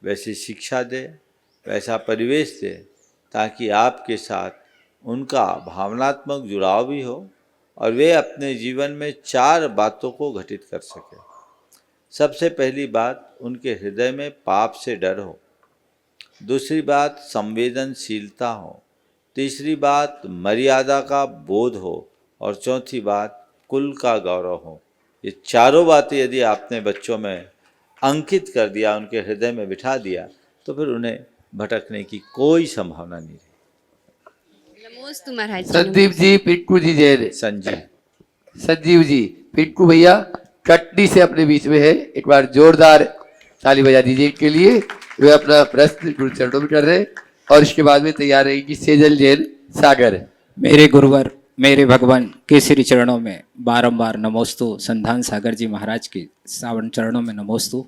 वैसी शिक्षा दे, वैसा परिवेश दे ताकि आपके साथ उनका भावनात्मक जुड़ाव भी हो और वे अपने जीवन में 4 बातों को घटित कर सकें। सबसे पहली बात, उनके हृदय में पाप से डर हो। दूसरी बात, संवेदनशीलता हो। तीसरी बात, मर्यादा का बोध हो। और चौथी बात, कुल का गौरव हो। ये चारों बातें यदि आपने बच्चों में अंकित कर दिया, उनके हृदय में बिठा दिया, तो फिर उन्हें भटकने की कोई संभावना नहीं रही। नमोस्तु महाराज जी। संदीप जी, पिंकू जी जैन, संजीव जी, पिंकू भैया कटनी से अपने बीच में है। एक बार जोरदार ताली बजा दीजिए इनके लिए। वे अपना प्रश्न गुरु चरणों में कर रहे हैं और इसके बाद में तैयार रहेगी सेजल जैन सागर। मेरे गुरुवर, मेरे भगवान के श्री चरणों में बारंबार नमोस्तु। संधान सागर जी महाराज के सावन चरणों में नमोस्तु।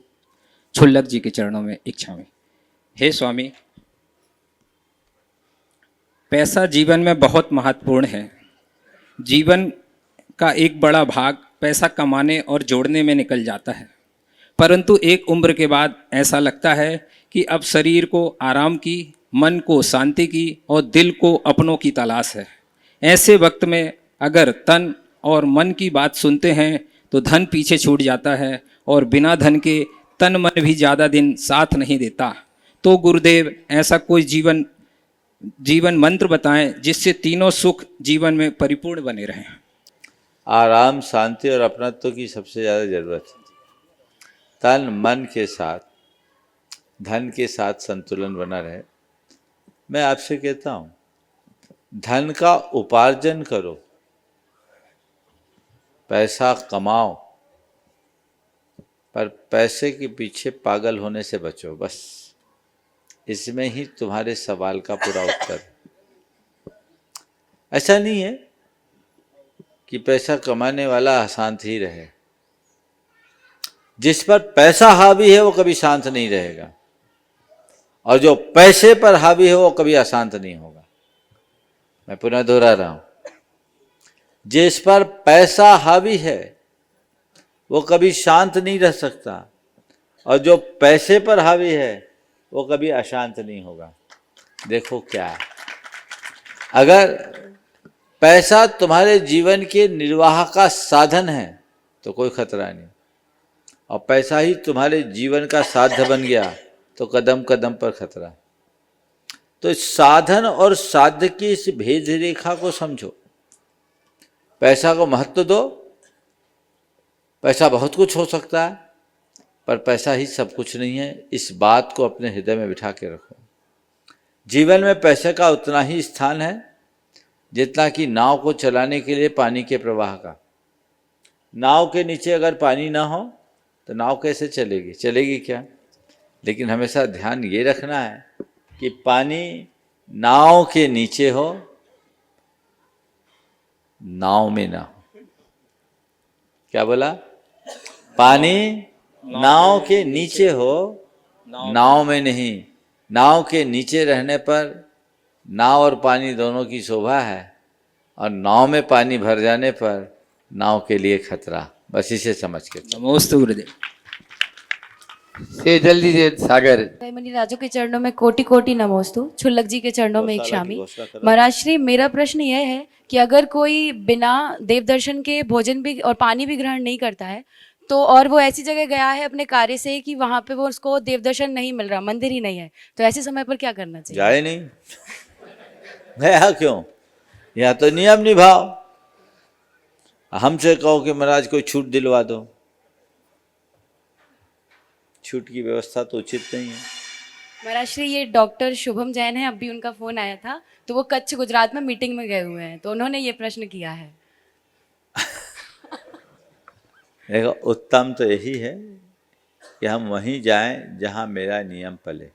छुल्लक जी के चरणों में इच्छा में। हे स्वामी, पैसा जीवन में बहुत महत्वपूर्ण है। जीवन का एक बड़ा भाग पैसा कमाने और जोड़ने में निकल जाता है, परंतु एक उम्र के बाद ऐसा लगता है कि अब शरीर को आराम की, मन को शांति की और दिल को अपनों की तलाश है। ऐसे वक्त में अगर तन और मन की बात सुनते हैं तो धन पीछे छूट जाता है और बिना धन के तन मन भी ज़्यादा दिन साथ नहीं देता। तो गुरुदेव, ऐसा कोई जीवन मंत्र बताएं जिससे तीनों सुख जीवन में परिपूर्ण बने रहें। आराम, शांति और अपनत्व की सबसे ज़्यादा ज़रूरत है। तन मन के साथ, धन के साथ संतुलन बना रहे। मैं आपसे कहता हूँ, धन का उपार्जन करो, पैसा कमाओ, पर पैसे के पीछे पागल होने से बचो। बस इसमें ही तुम्हारे सवाल का पूरा उत्तर। ऐसा नहीं है कि पैसा कमाने वाला अशांत ही रहे। जिस पर पैसा हावी है वो कभी शांत नहीं रहेगा, और जो पैसे पर हावी है वो कभी अशांत नहीं होगा। मैं पुनः दोहरा रहा हूं, जिस पर पैसा हावी है वो कभी शांत नहीं रह सकता, और जो पैसे पर हावी है वो कभी अशांत नहीं होगा। देखो क्या है, अगर पैसा तुम्हारे जीवन के निर्वाह का साधन है तो कोई खतरा नहीं, और पैसा ही तुम्हारे जीवन का साध्य बन गया तो कदम कदम पर खतरा। तो इस साधन और साध्य की इस भेद रेखा को समझो। पैसा को महत्व दो। पैसा बहुत कुछ हो सकता है, पर पैसा ही सब कुछ नहीं है। इस बात को अपने हृदय में बिठा के रखो। जीवन में पैसे का उतना ही स्थान है जितना कि नाव को चलाने के लिए पानी के प्रवाह का। नाव के नीचे अगर पानी ना हो तो नाव कैसे चलेगी? चलेगी क्या? लेकिन हमेशा ध्यान ये रखना है कि पानी नाव के नीचे हो, नाव में ना हो। क्या बोला? पानी नाव के नीचे हो, नाव में नहीं। नाव के नीचे रहने पर नाव और पानी दोनों की शोभा है, और नाव में पानी भर जाने पर नाव के लिए खतरा। बस इसे समझ के। नमोस्तु गुरुदेव। से जल्दी से सागर। मुनि राजों के चरणों में कोटि कोटि नमोस्तु। क्षुल्लक जी के चरणों में एक शामी। महाराज श्री, मेरा प्रश्न यह है कि अगर कोई बिना देव दर्शन के भोजन भी और पानी भी ग्रहण नहीं करता है, तो और वो ऐसी जगह गया है अपने कार्य से कि वहां पे वो उसको देव दर्शन नहीं मिल रहा, मंदिर ही नहीं है, तो ऐसे समय पर क्या करना चाहिए? जाए नहीं, गया क्यों? या तो नियम निभाओ। हमसे कहो कि महाराज कोई छूट दिलवा दो, छूट की व्यवस्था तो उचित नहीं है। महाराज श्री, ये डॉक्टर शुभम जैन है, अभी उनका फोन आया था, तो वो कच्छ गुजरात में मीटिंग में गए हुए हैं, तो उन्होंने ये प्रश्न किया है। देखो, उत्तम तो यही है कि हम वहीं जाएं जहां मेरा नियम पले।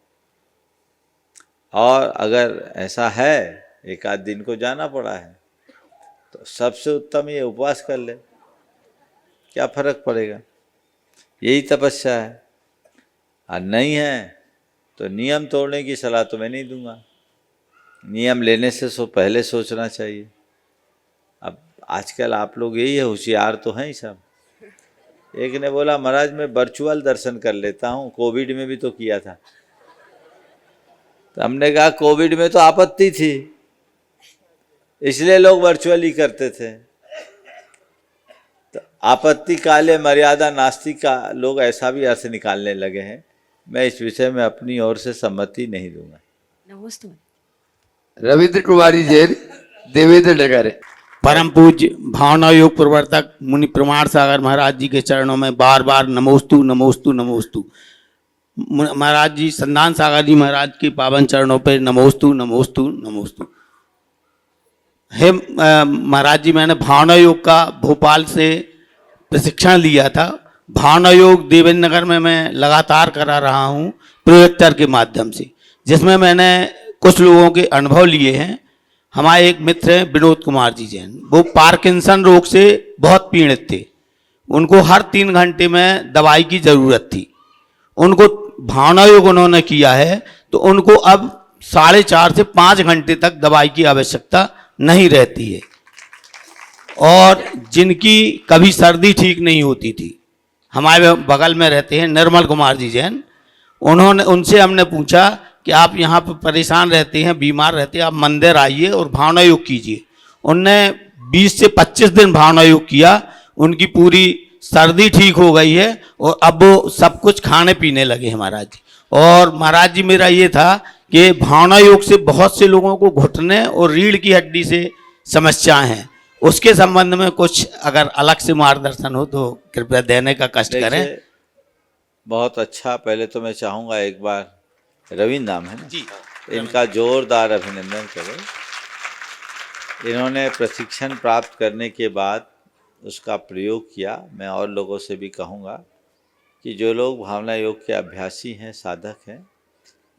और अगर ऐसा है एक आध दिन को जाना पड़ा है, तो सबसे उत्तम ये उपवास कर ले। क्या फर्क पड़ेगा? यही तपस्या है। और नहीं है तो नियम तोड़ने की सलाह तो मैं नहीं दूंगा। नियम लेने से पहले सोचना चाहिए। अब आजकल आप लोग यही है, होशियार तो हैं ही सब। एक ने बोला महाराज मैं वर्चुअल दर्शन कर लेता हूँ, कोविड में भी तो किया था। तो हमने कहा कोविड में तो आपत्ति थी, इसलिए लोग वर्चुअल ही करते थे। तो आपत्ति काले मर्यादा नास्ति का लोग ऐसा भी अर्थ निकालने लगे हैं। मैं इस विषय में अपनी ओर से सम्मति नहीं दूंगा। नमस्ते। रविंद्र कुमारी जैन, देवेंद्र नगर। परम पूज्य भावना योग प्रवर्तक मुनि प्रमाण सागर महाराज जी के चरणों में बार बार नमोस्तु नमोस्तु नमोस्तु। महाराज जी, संधान सागर जी महाराज के पावन चरणों पर नमोस्तु नमोस्तु नमोस्तु। हे महाराज जी, मैंने भावना योग का भोपाल से प्रशिक्षण लिया था। भावना योग देवेंद्र नगर में मैं लगातार करा रहा हूँ प्रोजेक्टर के माध्यम से, जिसमें मैंने कुछ लोगों के अनुभव लिए हैं। हमारे एक मित्र हैं विनोद कुमार जी जैन, वो पार्किंसन रोग से बहुत पीड़ित थे। उनको हर 3 घंटे में दवाई की ज़रूरत थी। उनको भावना योग उन्होंने किया है, तो उनको अब 4.5 से 5 घंटे तक दवाई की आवश्यकता नहीं रहती है। और जिनकी कभी सर्दी ठीक नहीं होती थी, हमारे बगल में रहते हैं निर्मल कुमार जी जैन, उनसे हमने पूछा कि आप यहाँ पर परेशान रहते हैं, बीमार रहते हैं, आप मंदिर आइए और भावना योग कीजिए। उनने 20 से 25 दिन भावना योग किया, उनकी पूरी सर्दी ठीक हो गई है, और अब वो सब कुछ खाने पीने लगे हैं महाराज जी। और महाराज जी, मेरा ये था कि भावना योग से बहुत से लोगों को घुटने और रीढ़ की हड्डी से समस्याएं हैं, उसके संबंध में कुछ अगर अलग से मार्गदर्शन हो तो कृपया देने का कष्ट करें। बहुत अच्छा। पहले तो मैं चाहूँगा एक बार रविंद्र नाम है ना जी, इनका जोरदार अभिनंदन करें। इन्होंने प्रशिक्षण प्राप्त करने के बाद उसका प्रयोग किया। मैं और लोगों से भी कहूँगा कि जो लोग भावना योग के अभ्यासी हैं, साधक हैं,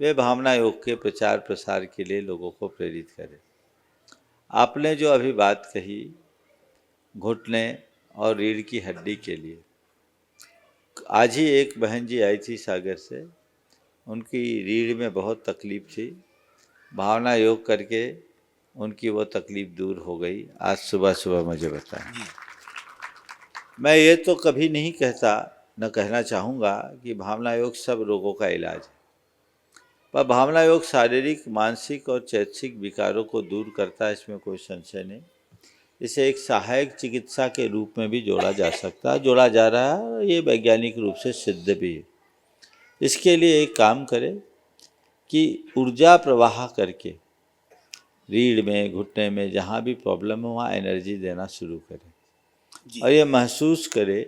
वे भावना योग के प्रचार प्रसार के लिए लोगों को प्रेरित करें। आपने जो अभी बात कही घुटने और रीढ़ की हड्डी के लिए, आज ही एक बहन जी आई थी सागर से, उनकी रीढ़ में बहुत तकलीफ़ थी। भावना योग करके उनकी वो तकलीफ़ दूर हो गई। आज सुबह सुबह मुझे बताया। मैं ये तो कभी नहीं कहता, न कहना चाहूँगा कि भावना योग सब रोगों का इलाज है, पर भावना योग शारीरिक, मानसिक और चैतसिक विकारों को दूर करता है, इसमें कोई संशय नहीं। इसे एक सहायक चिकित्सा के रूप में भी जोड़ा जा सकता है, जोड़ा जा रहा है, ये वैज्ञानिक रूप से सिद्ध भी है। इसके लिए एक काम करें कि ऊर्जा प्रवाह करके रीढ़ में, घुटने में, जहाँ भी प्रॉब्लम है वहाँ एनर्जी देना शुरू करें और ये महसूस करें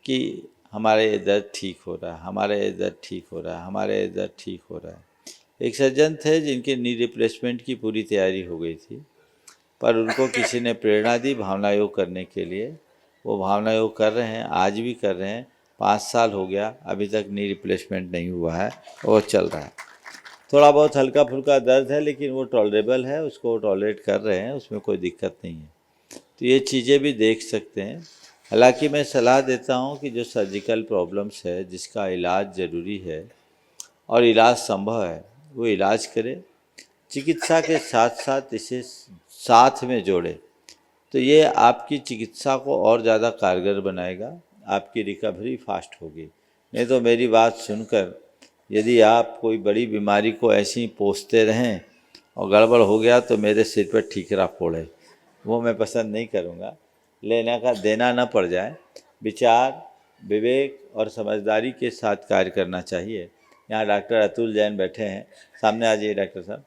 कि हमारे दर्द ठीक हो रहा है, हमारे दर्द ठीक हो रहा है, हमारे दर्द ठीक हो रहा है। एक सज्जन थे जिनके नी रिप्लेसमेंट की पूरी तैयारी हो गई थी, पर उनको किसी ने प्रेरणा दी भावना योग करने के लिए। वो भावना योग कर रहे हैं, आज भी कर रहे हैं। 5 साल हो गया, अभी तक नी रिप्लेसमेंट नहीं हुआ है, वो चल रहा है। थोड़ा बहुत हल्का फुल्का दर्द है, लेकिन वो टॉलरेबल है, उसको टॉलरेट कर रहे हैं, उसमें कोई दिक्कत नहीं है। तो ये चीज़ें भी देख सकते हैं। हालांकि मैं सलाह देता हूँ कि जो सर्जिकल प्रॉब्लम्स है, जिसका इलाज ज़रूरी है और इलाज संभव है, वो इलाज करें। चिकित्सा के साथ साथ इसे साथ में जोड़े तो ये आपकी चिकित्सा को और ज़्यादा कारगर बनाएगा, आपकी रिकवरी फास्ट होगी। नहीं तो मेरी बात सुनकर यदि आप कोई बड़ी बीमारी को ऐसे ही पोसते रहें और गड़बड़ हो गया तो मेरे सिर पर ठीकरा फोड़े, वो मैं पसंद नहीं करूँगा। लेने का देना न पड़ जाए। विचार, विवेक और समझदारी के साथ कार्य करना चाहिए। यहाँ डॉक्टर अतुल जैन बैठे हैं, सामने आ जाइए डॉक्टर साहब।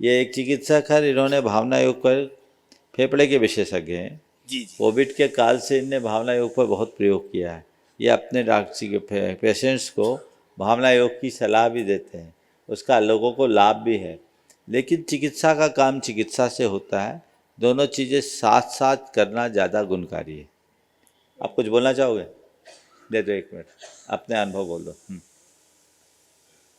ये एक चिकित्सक है, इन्होंने भावना योग पर, फेफड़े के विशेषज्ञ हैं जी। कोविड के काल से इनने भावना योग पर बहुत प्रयोग किया है। ये अपने डॉक्टर के पेशेंट्स को भावना योग की सलाह भी देते हैं, उसका लोगों को लाभ भी है। लेकिन चिकित्सा का काम चिकित्सा से होता है, दोनों चीज़ें साथ साथ करना ज़्यादा गुणकारी है। आप कुछ बोलना चाहोगे? दे दो 1 मिनट, अपने अनुभव बोल दो।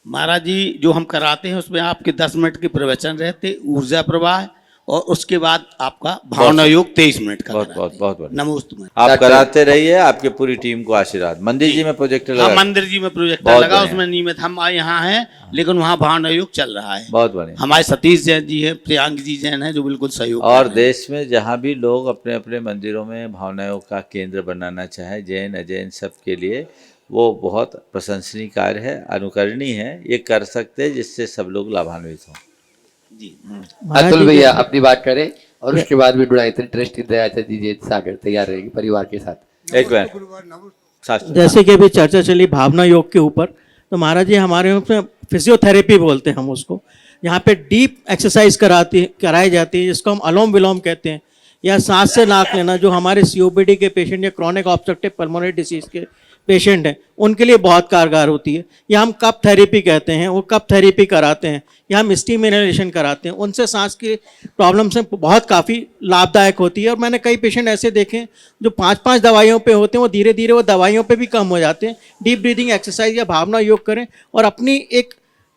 महाराज जी, जो हम कराते हैं उसमें आपके 10 मिनट के प्रवचन रहते, ऊर्जा प्रवाह, और उसके बाद आपका भावना योग 23 मिनट का। बहुत बढ़िया। नमोस्तुमार। आप कराते रहिए, आपके पूरी टीम को आशीर्वाद। मंदिर जी में प्रोजेक्टर लगा? हाँ, मंदिर जी में प्रोजेक्टर लगा, उसमें नियमित हम यहाँ हैं, लेकिन वहाँ भावना योग चल रहा है। बहुत बढ़िया। हमारे सतीश जैन जी है, प्रियांक जी जैन है, जो बिल्कुल सहयोग। और देश में जहाँ भी लोग अपने अपने मंदिरों में भावना योग का केंद्र बनाना चाहे, जैन अजैन सबके लिए वो बहुत प्रशंसनीय कार्य है, अनुकरणीय है। ये कर सकते हैं जिससे सब लोग लाभान्वित हों जी। अतुल भैया अपनी बात करें और उसके बाद भी डुड़ाइतन ट्रस्टी दयाचंद जी सागर तैयार रहेगी परिवार के साथ। एक बार जैसे कि अभी चर्चा चली भावना योग के ऊपर, तो महाराज जी हमारे उसमें फिजियोथेरेपी बोलते हैं हम उसको। यहाँ पे डीप एक्सरसाइज कराई जाती है, जिसको हम अनुलोम विलोम कहते हैं, या सांस से नाक लेना। जो हमारे COPD के पेशेंट या क्रॉनिक ऑब्स्ट्रक्टिव पल्मोनरी डिसीज के पेशेंट हैं, उनके लिए बहुत कारगर होती है। या हम कप थेरेपी कहते हैं, वो कप थेरेपी कराते हैं, या हम स्टीम इनहेलेशन कराते हैं। उनसे सांस की प्रॉब्लम से बहुत काफ़ी लाभदायक होती है। और मैंने कई पेशेंट ऐसे देखे हैं जो 5-5 दवाइयों पे होते हैं, वो धीरे धीरे वो दवाइयों पे भी कम हो जाते हैं। डीप ब्रीदिंग एक्सरसाइज या भावना योग करें और अपनी एक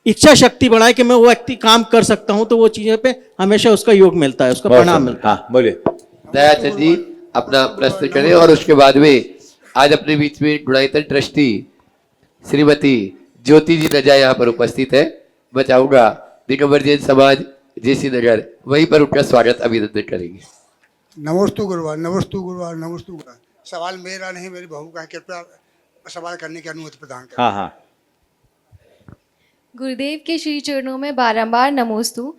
इच्छा शक्ति बढ़ाए कि मैं वो व्यक्ति काम कर सकता हूँ, तो वो चीज़ों पे हमेशा उसका योग मिलता है, उसका परिणाम मिलता है। हाँ बोलिए। दयाचंद जी अपना प्रश्न करें और उसके बाद में आज अपने बीच में गुणायतन ट्रस्टी श्रीमती ज्योति जी नजा यहाँ पर उपस्थित है। मैं चाहूंगा दिगंबर जैन समाज जेसी नगर वहीं पर उनका स्वागत अभिनंदन करेंगे। नमोस्तु गुरुवार, नमोस्तु गुरुवार, नमोस्तु गुरुवार। सवाल मेरा नहीं, मेरी बहू का है, कृपया सवाल करने की अनुमति प्रदान करें। हाँ हाँ। गुरुदेव के श्री चरणों में बारंबार नमोस्तु।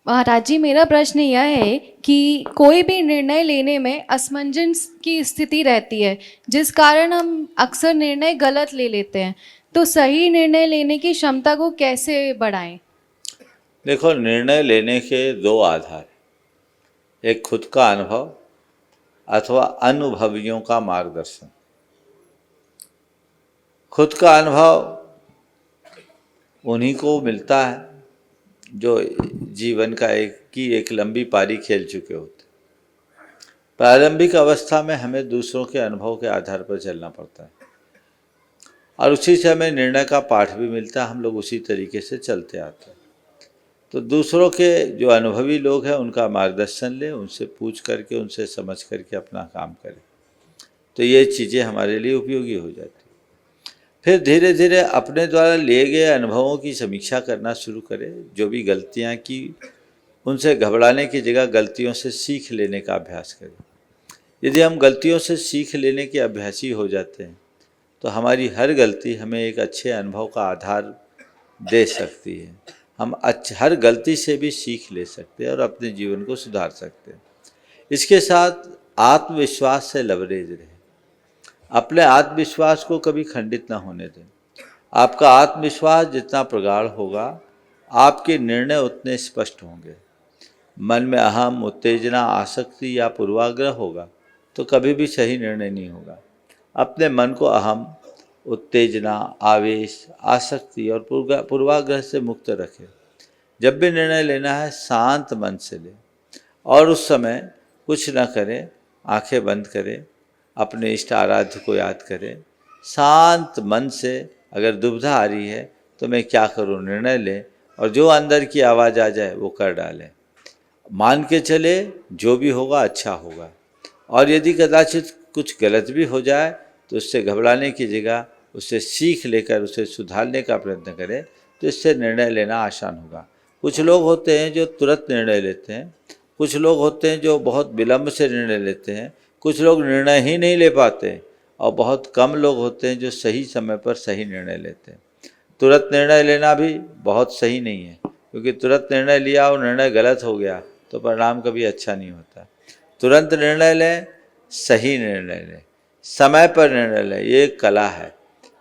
महाराज जी, मेरा प्रश्न यह है कि कोई भी निर्णय लेने में असमंजस की स्थिति रहती है, जिस कारण हम अक्सर निर्णय गलत ले लेते हैं। तो सही निर्णय लेने की क्षमता को कैसे बढ़ाएं? देखो, निर्णय लेने के 2 आधार, एक खुद का अनुभव अथवा अनुभवियों का मार्गदर्शन। खुद का अनुभव उन्हीं को मिलता है जो जीवन का एक लंबी पारी खेल चुके होते। प्रारंभिक अवस्था में हमें दूसरों के अनुभव के आधार पर चलना पड़ता है और उसी से हमें निर्णय का पाठ भी मिलता है, हम लोग उसी तरीके से चलते आते हैं। तो दूसरों के जो अनुभवी लोग हैं उनका मार्गदर्शन लें, उनसे पूछ करके, उनसे समझ करके अपना काम करें, तो ये चीज़ें हमारे लिए उपयोगी हो जाती। फिर धीरे धीरे अपने द्वारा लिए गए अनुभवों की समीक्षा करना शुरू करें। जो भी गलतियां की उनसे घबराने की जगह गलतियों से सीख लेने का अभ्यास करें। यदि हम गलतियों से सीख लेने के अभ्यासी हो जाते हैं तो हमारी हर गलती हमें एक अच्छे अनुभव का आधार दे सकती है। हम हर गलती से भी सीख ले सकते हैं और अपने जीवन को सुधार सकते हैं। इसके साथ आत्मविश्वास से लबरेज रहें। अपने आत्मविश्वास को कभी खंडित ना होने दें। आपका आत्मविश्वास जितना प्रगाढ़ होगा, आपके निर्णय उतने स्पष्ट होंगे। मन में अहम, उत्तेजना, आसक्ति या पूर्वाग्रह होगा तो कभी भी सही निर्णय नहीं होगा। अपने मन को अहम, उत्तेजना, आवेश, आसक्ति और पूर्वाग्रह से मुक्त रखें। जब भी निर्णय लेना है शांत मन से लें और उस समय कुछ न करें, आंखें बंद करें, अपने इष्ट आराध्य को याद करें। शांत मन से अगर दुविधा आ रही है तो मैं क्या करूं, निर्णय लें और जो अंदर की आवाज़ आ जाए वो कर डालें। मान के चले जो भी होगा अच्छा होगा, और यदि कदाचित कुछ गलत भी हो जाए तो उससे घबराने की जगह उससे सीख लेकर उसे सुधारने का प्रयत्न करें, तो इससे निर्णय लेना आसान होगा। कुछ लोग होते हैं जो तुरंत निर्णय लेते हैं, कुछ लोग होते हैं जो बहुत विलम्ब से निर्णय लेते हैं, कुछ लोग निर्णय ही नहीं ले पाते और बहुत कम लोग होते हैं जो सही समय पर सही निर्णय लेते हैं। तुरंत निर्णय लेना भी बहुत सही नहीं है, क्योंकि तुरंत निर्णय लिया और निर्णय गलत हो गया तो परिणाम कभी अच्छा नहीं होता। तुरंत निर्णय लें, सही निर्णय लें, समय पर निर्णय लें। ये एक कला है,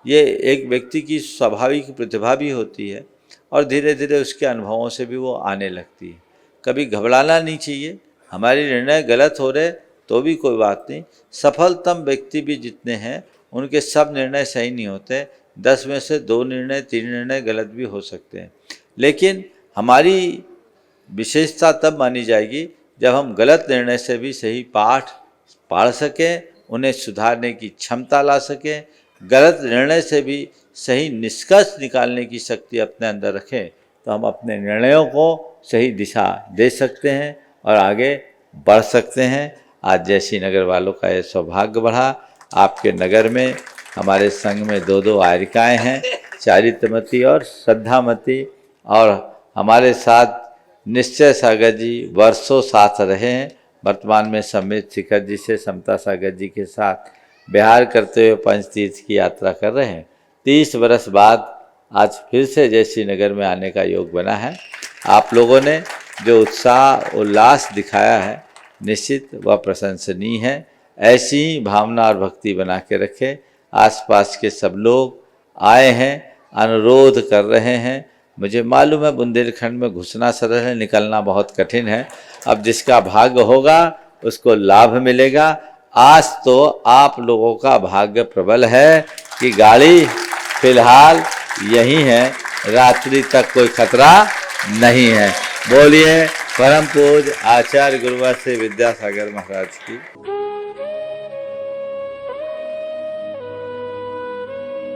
ये एक व्यक्ति की स्वाभाविक प्रतिभा भी होती है और धीरे धीरे उसके अनुभवों से भी वो आने लगती है। कभी घबराना नहीं चाहिए। हमारे निर्णय गलत हो रहे तो भी कोई बात नहीं। सफलतम व्यक्ति भी जितने हैं उनके सब निर्णय सही नहीं होते। 10 में से 2 निर्णय, 3 निर्णय गलत भी हो सकते हैं। लेकिन हमारी विशेषता तब मानी जाएगी जब हम गलत निर्णय से भी सही पाठ पढ़ सकें, उन्हें सुधारने की क्षमता ला सकें, गलत निर्णय से भी सही निष्कर्ष निकालने की शक्ति अपने अंदर रखें, तो हम अपने निर्णयों को सही दिशा दे सकते हैं और आगे बढ़ सकते हैं। आज जयसी नगर वालों का ये सौभाग्य बढ़ा। आपके नगर में हमारे संघ में 2 आयरिकाएँ हैं, चारित्रमती और श्रद्धामती, और हमारे साथ निश्चय सागर जी वर्षों साथ रहे हैं। वर्तमान में समित शिखर जी से समता सागर जी के साथ बिहार करते हुए पंचतीर्थ की यात्रा कर रहे हैं। 30 वर्ष बाद आज फिर से जयसी नगर में आने का योग बना है। आप लोगों ने जो उत्साह उल्लास दिखाया है निश्चित वह प्रशंसनीय है। ऐसी ही भावना और भक्ति बना के रखें। आसपास के सब लोग आए हैं, अनुरोध कर रहे हैं। मुझे मालूम है बुंदेलखंड में घुसना सरल है, निकलना बहुत कठिन है। अब जिसका भाग्य होगा उसको लाभ मिलेगा। आज तो आप लोगों का भाग्य प्रबल है कि गाड़ी फिलहाल यही है, रात्रि तक कोई खतरा नहीं है। बोलिए परम पूज्य आचार्य गुरुवर श्री विद्यासागर महाराज की।